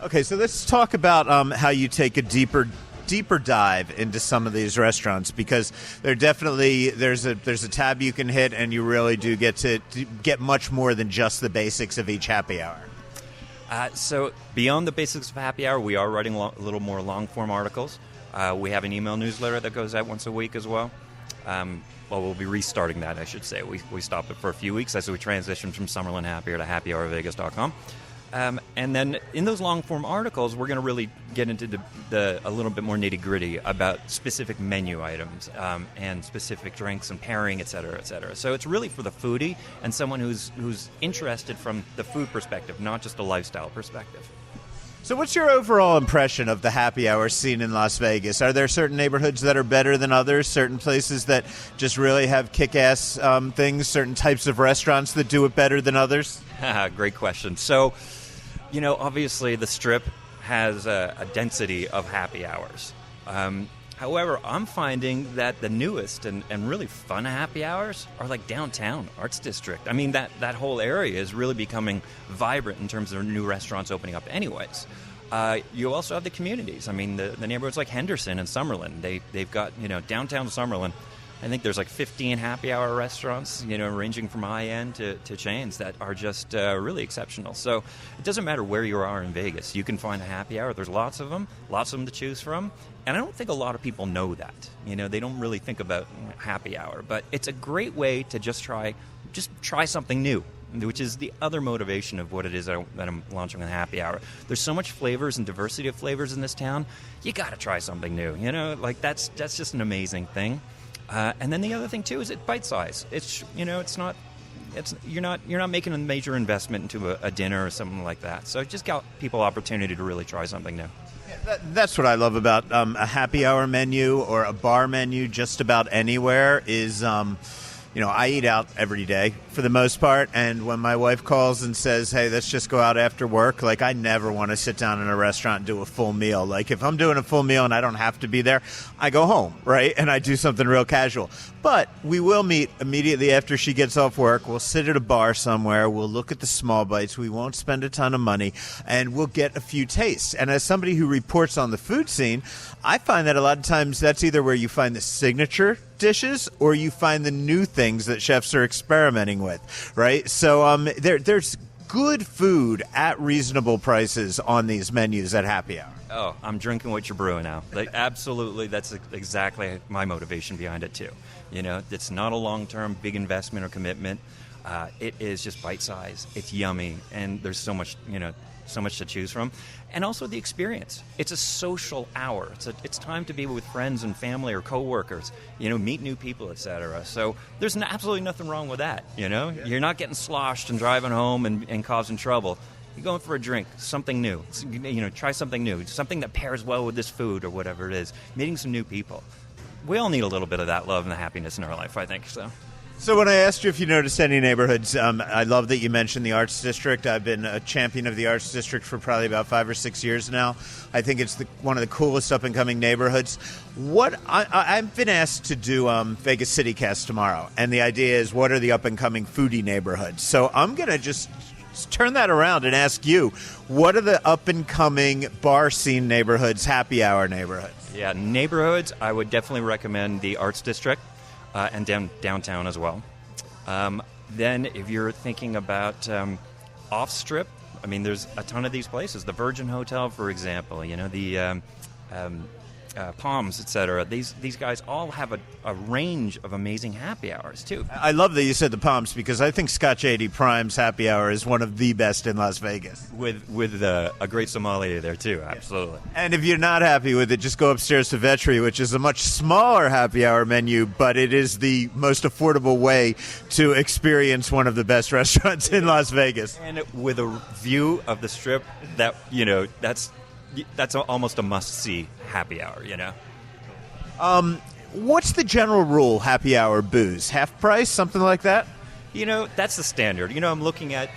okay, so let's talk about how you take a deeper dive into some of these restaurants, because there's a tab you can hit, and you really do get much more than just the basics of each happy hour. So beyond the basics of happy hour, we are writing a little more long form articles. We have an email newsletter that goes out once a week as well. We'll be restarting that, I should say. We stopped it for a few weeks as we transitioned from Summerlin Happy Hour to happyhourvegas.com. And then in those long-form articles, we're going to really get into a little bit more nitty-gritty about specific menu items and specific drinks and pairing, et cetera, et cetera. So it's really for the foodie and someone who's interested from the food perspective, not just a lifestyle perspective. So what's your overall impression of the happy hour scene in Las Vegas? Are there certain neighborhoods that are better than others, certain places that just really have kick-ass things, certain types of restaurants that do it better than others? Great question. So, obviously the Strip has a density of happy hours. However, I'm finding that the newest and really fun happy hours are like downtown, Arts District. I mean, that whole area is really becoming vibrant in terms of new restaurants opening up anyways. You also have the communities. I mean, the neighborhoods like Henderson and Summerlin. They've got, downtown Summerlin, I think there's like 15 happy hour restaurants, ranging from high-end to chains that are just really exceptional. So it doesn't matter where you are in Vegas. You can find a happy hour. There's lots of them to choose from. And I don't think a lot of people know that. They don't really think about happy hour. But it's a great way to just try something new, which is the other motivation of what it is that I'm launching with happy hour. There's so much flavors and diversity of flavors in this town. You got to try something new. That's just an amazing thing. And then the other thing too is it's bite size. You're not making a major investment into a dinner or something like that. So it just got people opportunity to really try something new. Yeah, that's what I love about a happy hour menu or a bar menu just about anywhere is I eat out every day for the most part, and when my wife calls and says, hey, let's just go out after work, like, I never want to sit down in a restaurant and do a full meal. Like, if I'm doing a full meal and I don't have to be there, I go home, right, and I do something real casual. But we will meet immediately after she gets off work. We'll sit at a bar somewhere. We'll look at the small bites. We won't spend a ton of money, and we'll get a few tastes. And as somebody who reports on the food scene, I find that a lot of times that's either where you find the signature dishes or you find the new things that chefs are experimenting with, right? So there's good food at reasonable prices on these menus at happy hour. Oh, I'm drinking what you're brewing now. Like, absolutely, that's exactly my motivation behind it too. It's not a long-term big investment or commitment. It is just bite-sized. It's yummy, and there's so much to choose from. And also the experience. It's a social hour. It's time to be with friends and family or coworkers, meet new people, etc. So there's absolutely nothing wrong with that, Yeah. You're not getting sloshed and driving home and causing trouble. You're going for a drink, something new. Try something new, something that pairs well with this food or whatever it is. Meeting some new people. We all need a little bit of that love and the happiness in our life, I think, so. So when I asked you if you noticed any neighborhoods, I love that you mentioned the Arts District. I've been a champion of the Arts District for probably about 5 or 6 years now. I think it's one of the coolest up-and-coming neighborhoods. I've been asked to do Vegas City Cast tomorrow, and the idea is what are the up-and-coming foodie neighborhoods? So I'm going to just turn that around and ask you, what are the up-and-coming bar scene neighborhoods, happy hour neighborhoods? Yeah, neighborhoods, I would definitely recommend the Arts District. And downtown as well. Then if you're thinking about off-strip, I mean, there's a ton of these places. The Virgin Hotel, for example, the Palms, etc. These guys all have a range of amazing happy hours, too. I love that you said the Palms because I think Scotch 80 Prime's happy hour is one of the best in Las Vegas. With a great sommelier there, too, absolutely. And if you're not happy with it, just go upstairs to Vetri, which is a much smaller happy hour menu, but it is the most affordable way to experience one of the best restaurants in Las Vegas. And with a view of the Strip, that's almost a must-see happy hour, What's the general rule, happy hour booze? Half price, something like that? That's the standard. I'm looking at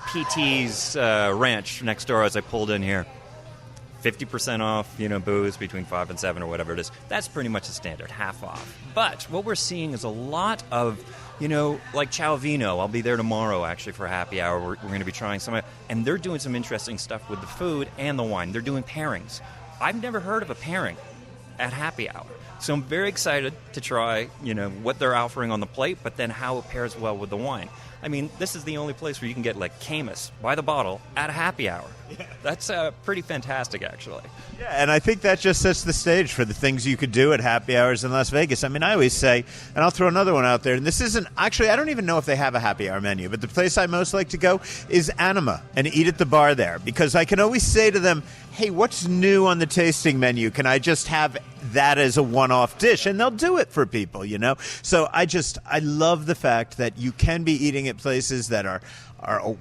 PT's ranch next door as I pulled in here. 50% off, booze between 5 and 7 or whatever it is. That's pretty much the standard, half off. But what we're seeing is a lot of, like Ciao Vino. I'll be there tomorrow, actually, for happy hour. We're going to be trying some, and they're doing some interesting stuff with the food and the wine. They're doing pairings. I've never heard of a pairing at happy hour. So I'm very excited to try, what they're offering on the plate, but then how it pairs well with the wine. I mean, this is the only place where you can get, like, Camus by the bottle at a happy hour. Yeah. That's pretty fantastic, actually. Yeah, and I think that just sets the stage for the things you could do at happy hours in Las Vegas. I mean, I always say, and I'll throw another one out there, and this isn't, actually, I don't even know if they have a happy hour menu, but the place I most like to go is Anima and eat at the bar there, because I can always say to them, hey, what's new on the tasting menu? Can I just have that as a one-off dish? And they'll do it for people, So I love the fact that you can be eating at places that are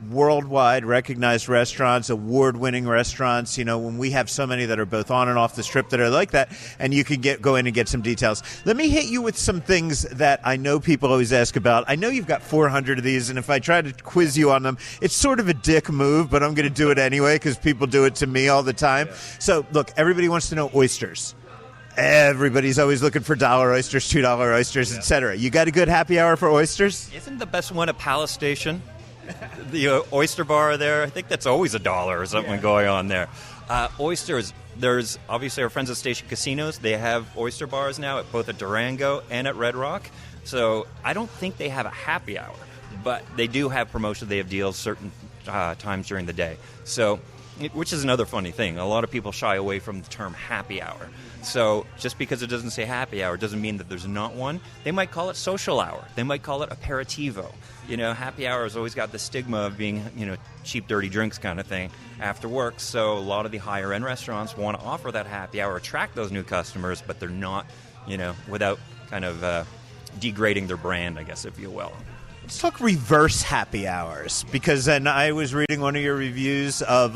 worldwide recognized restaurants, award-winning restaurants, when we have so many that are both on and off the Strip that are like that, and you can go in and get some details. Let me hit you with some things that I know people always ask about. I know you've got 400 of these, and if I try to quiz you on them, it's sort of a dick move, but I'm going to do it anyway because people do it to me all the time. Yeah. So, look, everybody wants to know oysters. Everybody's always looking for dollar oysters, $2 oysters, etc. You got a good happy hour for oysters? Isn't the best one at Palace Station? The oyster bar there, I think that's always $1 or something going on there. Oysters, there's obviously our friends at Station Casinos. They have oyster bars now at both at Durango and at Red Rock. So I don't think they have a happy hour, but they do have promotions. They have deals certain times during the day. So, which is another funny thing. A lot of people shy away from the term happy hour. So just because it doesn't say happy hour doesn't mean that there's not one. They might call it social hour. They might call it aperitivo. Happy hour has always got the stigma of being, cheap, dirty drinks kind of thing after work. So a lot of the higher-end restaurants want to offer that happy hour, attract those new customers, but they're not, without kind of degrading their brand, I guess, if you will. Let's talk reverse happy hours, because I was reading one of your reviews of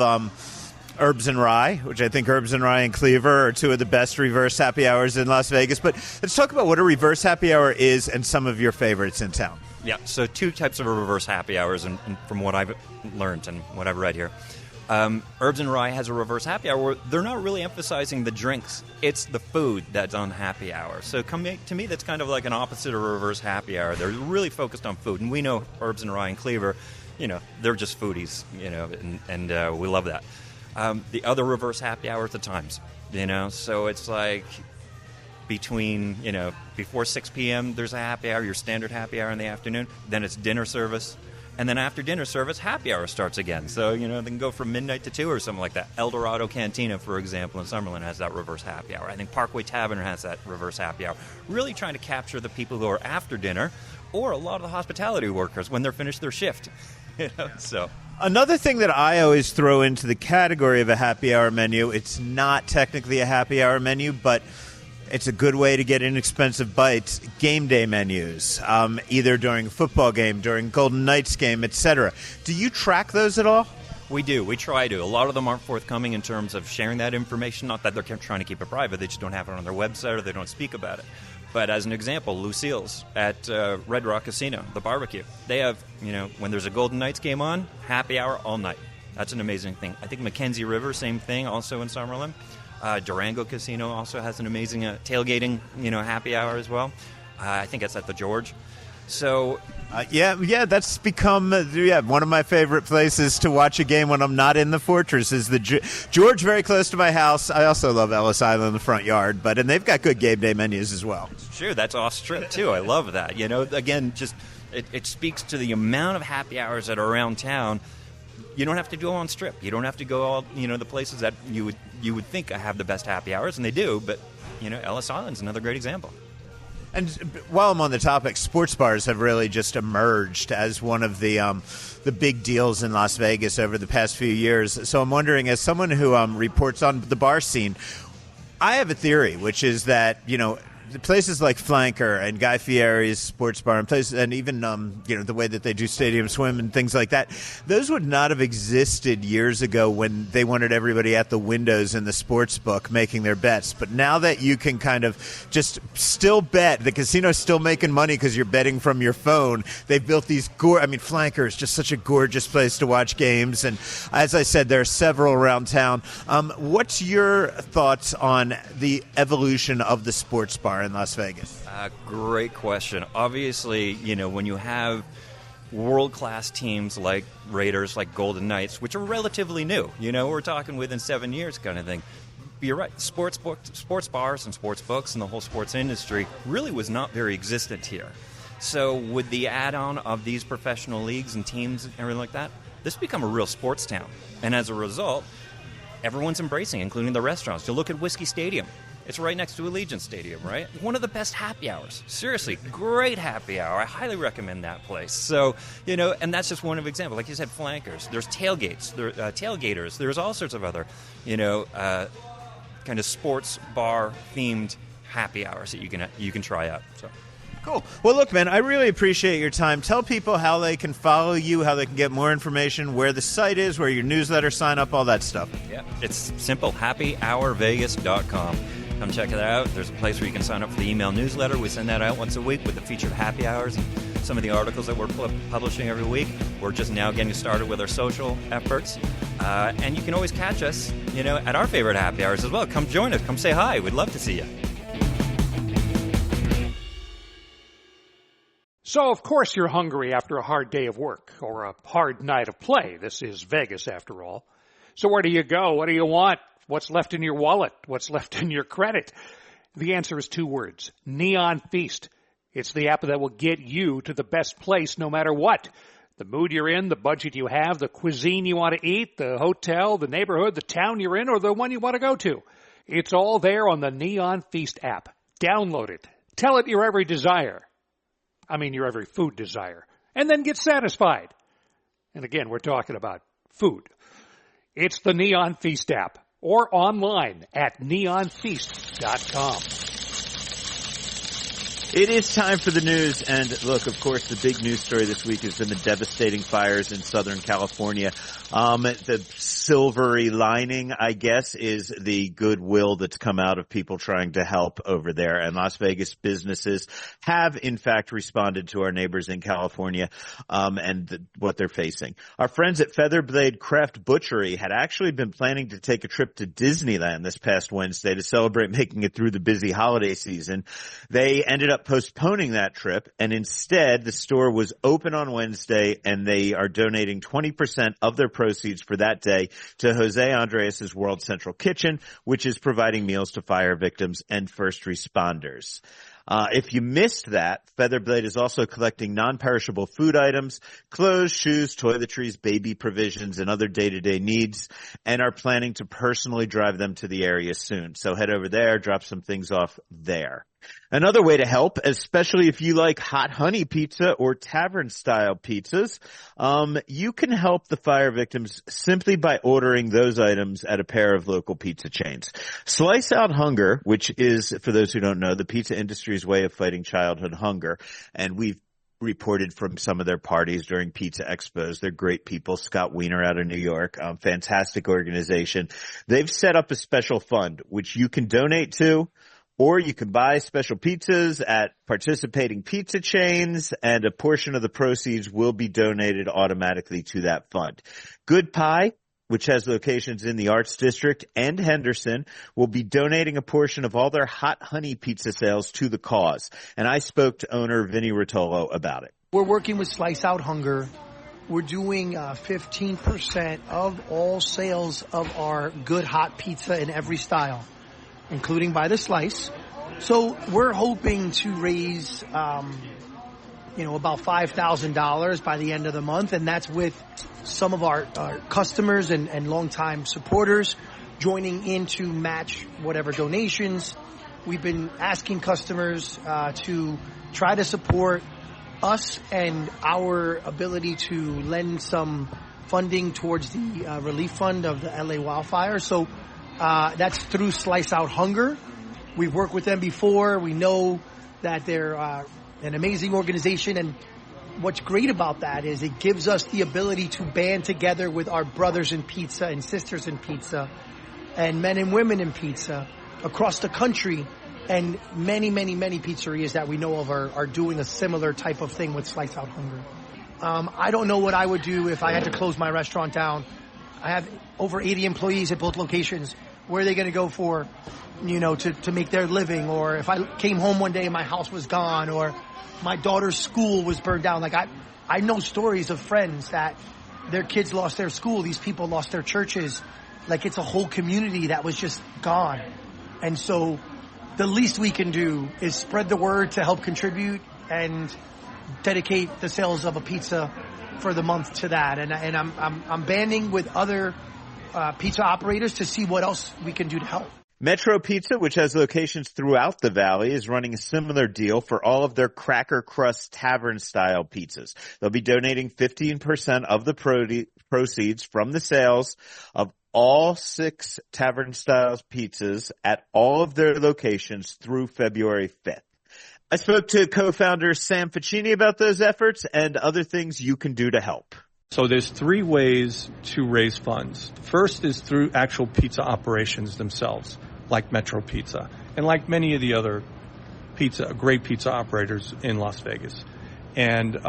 Herbs and Rye, which I think Herbs and Rye and Cleaver are two of the best reverse happy hours in Las Vegas. But let's talk about what a reverse happy hour is and some of your favorites in town. Yeah, so two types of reverse happy hours, and from what I've learned and what I've read here. Herbs and Rye has a reverse happy hour where they're not really emphasizing the drinks. It's the food that's on happy hour. So to me, that's kind of like an opposite of a reverse happy hour. They're really focused on food. And we know Herbs and Rye and Cleaver, they're just foodies, and we love that. The other reverse happy hour is the times, So it's like between, before 6 p.m., there's a happy hour, your standard happy hour in the afternoon. Then it's dinner service. And then after dinner service, happy hour starts again. So, they can go from midnight to 2 or something like that. Eldorado Cantina, for example, in Summerlin has that reverse happy hour. I think Parkway Tavern has that reverse happy hour. Really trying to capture the people who are after dinner or a lot of the hospitality workers when they're finished their shift. So another thing that I always throw into the category of a happy hour menu, it's not technically a happy hour menu, but it's a good way to get inexpensive bites. Game day menus, either during a football game, during Golden Knights game, etc. Do you track those at all? We do. We try to. A lot of them aren't forthcoming in terms of sharing that information. Not that they're trying to keep it private. They just don't have it on their website or they don't speak about it. But as an example, Lucille's at Red Rock Casino, the barbecue. They have, when there's a Golden Knights game on, happy hour all night. That's an amazing thing. I think Mackenzie River, same thing, also in Summerlin. Durango Casino also has an amazing tailgating, happy hour as well. I think it's at the George. So, yeah, that's become one of my favorite places to watch a game when I'm not in the Fortress is the George, very close to my house. I also love Ellis Island in the front yard, and they've got good game day menus as well. It's true, that's off strip too. I love that. Again, just it speaks to the amount of happy hours that are around town. You don't have to go on strip. You don't have to go all the places that you would think have the best happy hours, and they do. But Ellis Island's another great example. And while I'm on the topic, sports bars have really just emerged as one of the big deals in Las Vegas over the past few years. So I'm wondering, as someone who reports on the bar scene, I have a theory, which is that places like Flanker and Guy Fieri's sports bar and places, and even the way that they do Stadium Swim and things like that, those would not have existed years ago when they wanted everybody at the windows in the sports book making their bets. But now that you can kind of just still bet, the casino's still making money because you're betting from your phone. They've built these Flanker is just such a gorgeous place to watch games, and as I said, there are several around town. What's your thoughts on the evolution of the sports bar in Las Vegas? Great question. Obviously, when you have world-class teams like Raiders, like Golden Knights, which are relatively new, we're talking within 7 years kind of thing. You're right. Sports bars and sports books and the whole sports industry really was not very existent here. So with the add-on of these professional leagues and teams and everything like that, this become a real sports town. And as a result, everyone's embracing, including the restaurants. You look at Whiskey Stadium. It's right next to Allegiant Stadium, right? One of the best happy hours. Seriously, great happy hour. I highly recommend that place. So, and that's just one of examples. Like you said, flankers. There's tailgates. Tailgaters. There's all sorts of other, kind of sports bar themed happy hours that you can try out. So. Cool. Well, look, man, I really appreciate your time. Tell people how they can follow you, how they can get more information, where the site is, where your newsletter, sign up, all that stuff. Yeah, it's simple, happyhourvegas.com. Come check it out. There's a place where you can sign up for the email newsletter. We send that out once a week with the featured happy hours and some of the articles that we're publishing every week. We're just now getting started with our social efforts. And you can always catch us, at our favorite happy hours as well. Come join us. Come say hi. We'd love to see you. So, of course, you're hungry after a hard day of work or a hard night of play. This is Vegas, after all. So where do you go? What do you want? What's left in your wallet? What's left in your credit? The answer is 2 words: Neon Feast. It's the app that will get you to the best place no matter what. The mood you're in, the budget you have, the cuisine you want to eat, the hotel, the neighborhood, the town you're in, or the one you want to go to. It's all there on the Neon Feast app. Download it. Tell it your every desire. I mean your every food desire. And then get satisfied. And again, we're talking about food. It's the Neon Feast app. Or online at neonfeast.com. It is time for the news, and look, of course, the big news story this week has been the devastating fires in Southern California. The silvery lining, I guess, is the goodwill that's come out of people trying to help over there, and Las Vegas businesses have, in fact, responded to our neighbors in California and what they're facing. Our friends at Featherblade Craft Butchery had actually been planning to take a trip to Disneyland this past Wednesday to celebrate making it through the busy holiday season. They ended up postponing that trip, and instead the store was open on Wednesday, and they are donating 20% of their proceeds for that day to Jose Andres' World Central Kitchen, which is providing meals to fire victims and first responders. If you missed that, Featherblade is also collecting non-perishable food items, clothes, shoes, toiletries, baby provisions, and other day-to-day needs, and are planning to personally drive them to the area soon. So head over there, drop some things off there. Another way to help, especially if you like hot honey pizza or tavern-style pizzas, you can help the fire victims simply by ordering those items at a pair of local pizza chains. Slice Out Hunger, which is, for those who don't know, the pizza industry's way of fighting childhood hunger, and we've reported from some of their parties during Pizza Expos. They're great people. Scott Wiener out of New York, fantastic organization. They've set up a special fund, which you can donate to, or you can buy special pizzas at participating pizza chains, and a portion of the proceeds will be donated automatically to that fund. Good Pie, which has locations in the Arts District and Henderson, will be donating a portion of all their hot honey pizza sales to the cause. And I spoke to owner Vinny Rotolo about it. We're working with Slice Out Hunger. We're doing 15% of all sales of our good hot pizza in every style, including by the slice. So we're hoping to raise, about $5,000 by the end of the month, and that's with some of our customers and longtime supporters joining in to match whatever donations. We've been asking customers to try to support us and our ability to lend some funding towards the relief fund of the LA wildfires. So that's through Slice Out Hunger. We've worked with them before. We know that they're an amazing organization, and what's great about that is it gives us the ability to band together with our brothers in pizza and sisters in pizza and men and women in pizza across the country, and many, many, many pizzerias that we know of are doing a similar type of thing with Slice Out Hunger. I don't know what I would do if I had to close my restaurant down. I have over 80 employees at both locations. Where are they going to go for, to make their living? Or if I came home one day and my house was gone, or my daughter's school was burned down. Like I know stories of friends that their kids lost their school. These people lost their churches. Like it's a whole community that was just gone. And so the least we can do is spread the word to help contribute and dedicate the sales of a pizza for the month to that. And I'm banding with other pizza operators to see what else we can do to help. Metro Pizza, which has locations throughout the valley, is running a similar deal for all of their cracker crust tavern-style pizzas. They'll be donating 15% of the proceeds from the sales of all 6 tavern-style pizzas at all of their locations through February 5th. I spoke to co-founder Sam Facchini about those efforts and other things you can do to help. So there's 3 ways to raise funds. The first is through actual pizza operations themselves, like Metro Pizza, and like many of the other great pizza operators in Las Vegas. And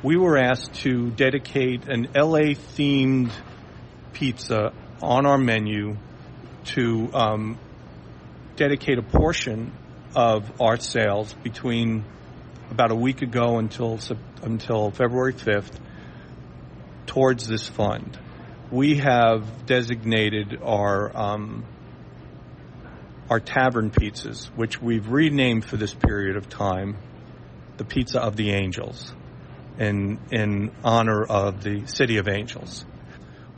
we were asked to dedicate an LA-themed pizza on our menu to dedicate a portion of our sales between about a week ago until February 5th towards this fund. We have designated our tavern pizzas, which we've renamed for this period of time, the Pizza of the Angels, in honor of the City of Angels.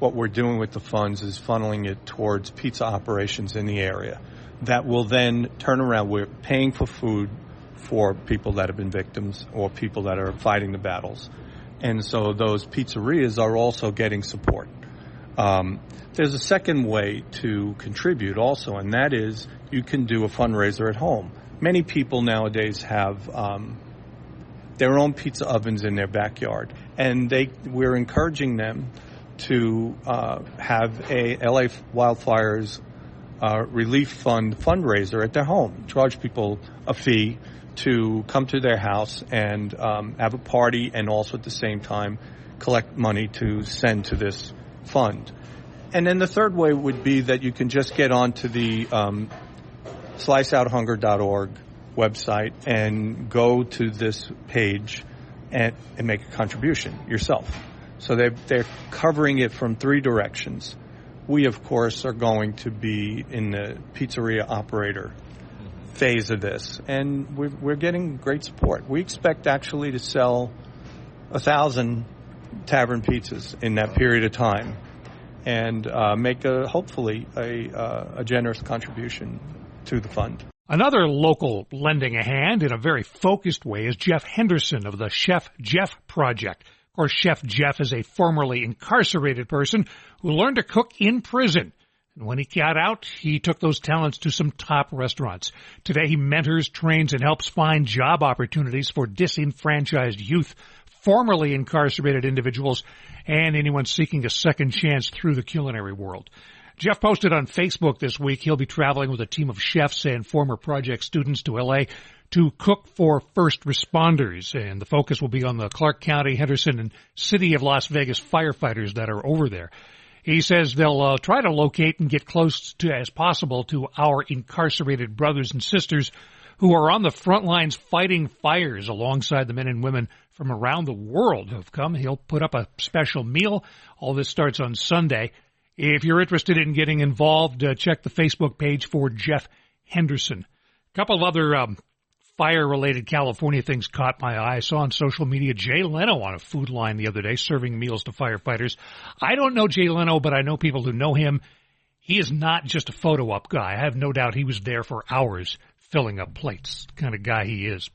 What we're doing with the funds is funneling it towards pizza operations in the area. That will then turn around. We're paying for food for people that have been victims or people that are fighting the battles. And so those pizzerias are also getting support. There's a second way to contribute also, and that is you can do a fundraiser at home. Many people nowadays have their own pizza ovens in their backyard, and we're encouraging them to have a LA Wildfires Relief Fund fundraiser at their home, charge people a fee to come to their house and have a party, and also at the same time collect money to send to this fund. And then the third way would be that you can just get onto the sliceouthunger.org website and go to this page and make a contribution yourself. So they're covering it from three directions. We, of course, are going to be in the pizzeria operator phase of this, and we're getting great support. We expect actually to sell 1,000 tavern pizzas in that period of time, and make hopefully a generous contribution to the fund. Another local lending a hand in a very focused way is Jeff Henderson of the Chef Jeff Project. Of course, Chef Jeff is a formerly incarcerated person who learned to cook in prison. And when he got out, he took those talents to some top restaurants. Today, he mentors, trains, and helps find job opportunities for disenfranchised youth, formerly incarcerated individuals, and anyone seeking a second chance through the culinary world. Jeff posted on Facebook this week he'll be traveling with a team of chefs and former project students to L.A. to cook for first responders, and the focus will be on the Clark County, Henderson, and City of Las Vegas firefighters that are over there. He says they'll try to locate and get close to as possible to our incarcerated brothers and sisters who are on the front lines fighting fires alongside the men and women from around the world who have come. He'll put up a special meal. All this starts on Sunday. If you're interested in getting involved, check the Facebook page for Jeff Henderson. A couple of other fire-related California things caught my eye. I saw on social media Jay Leno on a food line the other day serving meals to firefighters. I don't know Jay Leno, but I know people who know him. He is not just a photo-op guy. I have no doubt he was there for hours filling up plates, the kind of guy he is.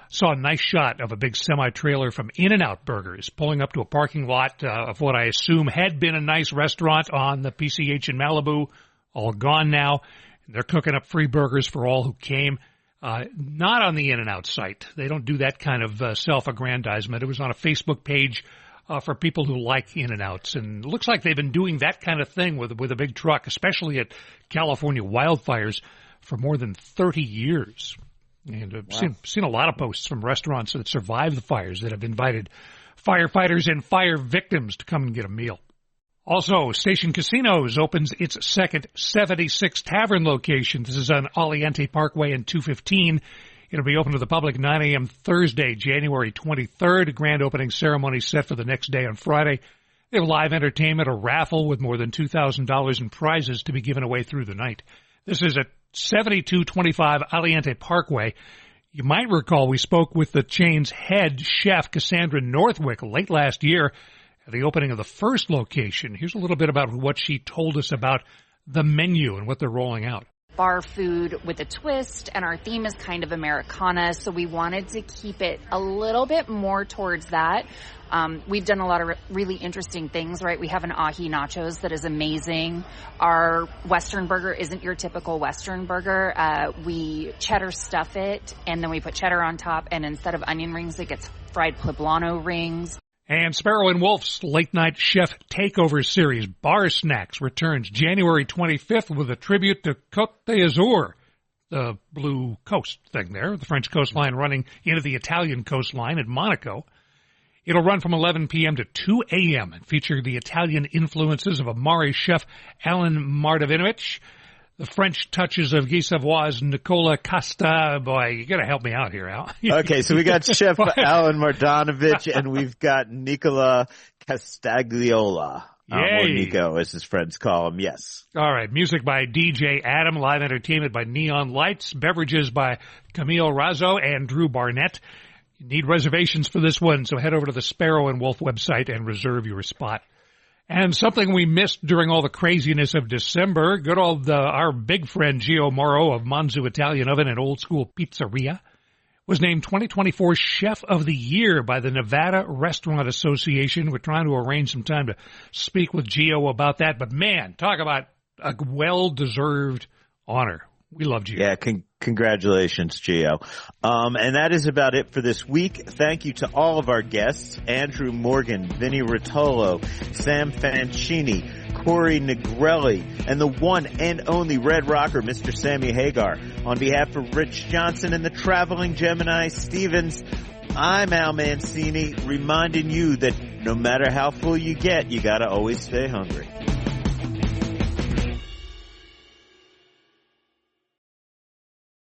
Saw a nice shot of a big semi-trailer from In-N-Out Burgers pulling up to a parking lot of what I assume had been a nice restaurant on the PCH in Malibu, all gone now. They're cooking up free burgers for all who came. Not on the In-N-Out site. They don't do that kind of self-aggrandizement. It was on a Facebook page for people who like In-N-Outs. And it looks like they've been doing that kind of thing with a big truck, especially at California wildfires, for more than 30 years. And I've seen a lot of posts from restaurants that survived the fires that have invited firefighters and fire victims to come and get a meal. Also, Station Casinos opens its second 76 Tavern location. This is on Aliante Parkway and 215. It'll be open to the public 9 a.m. Thursday, January 23rd. A grand opening ceremony set for the next day on Friday. They have live entertainment, a raffle with more than $2,000 in prizes to be given away through the night. This is at 7225 Aliante Parkway. You might recall we spoke with the chain's head chef, Casandra Northwick, late last year at the opening of the first location. Here's a little bit about what she told us about the menu and what they're rolling out. Bar food with a twist, and our theme is kind of Americana, so we wanted to keep it a little bit more towards that. We've done a lot of really interesting things, right? We have an ahi nachos that is amazing. Our Western burger isn't your typical Western burger. We cheddar stuff it, and then we put cheddar on top, and instead of onion rings, it gets fried poblano rings. And Sparrow and Wolf's late-night chef takeover series, Bar Snacks, returns January 25th with a tribute to Côte d'Azur, the blue coast thing there, the French coastline running into the Italian coastline at Monaco. It'll run from 11 p.m. to 2 a.m. and feature the Italian influences of Amare chef Alan Mardavinovich. the French touches of Guy Savoy's Nicola Costa. Boy, you got to help me out here, Al. Okay, so we got Chef Alan Mardanovich, and we've got Nicola Castagliola. Or Nico, as his friends call him, yes. All right, music by DJ Adam, live entertainment by Neon Lights, beverages by Camille Razzo and Drew Barnett. You need reservations for this one, so head over to the Sparrow and Wolf website and reserve your spot. And something we missed during all the craziness of December, good old our big friend Gio Moro of Manzu Italian Oven and Old School Pizzeria was named 2024 Chef of the Year by the Nevada Restaurant Association. We're trying to arrange some time to speak with Gio about that. But, man, talk about a well-deserved honor. We love Gio. Yeah, congratulations, Gio. And that is about it for this week. Thank you to all of our guests, Andrew Morgan, Vinny Rotolo, Sam Facchini, Corey Nigrelli, and the one and only Red Rocker, Mr. Sammy Hagar. On behalf of Rich Johnson and the traveling Gemini Stevens, I'm Al Mancini, reminding you that no matter how full you get, you gotta always stay hungry.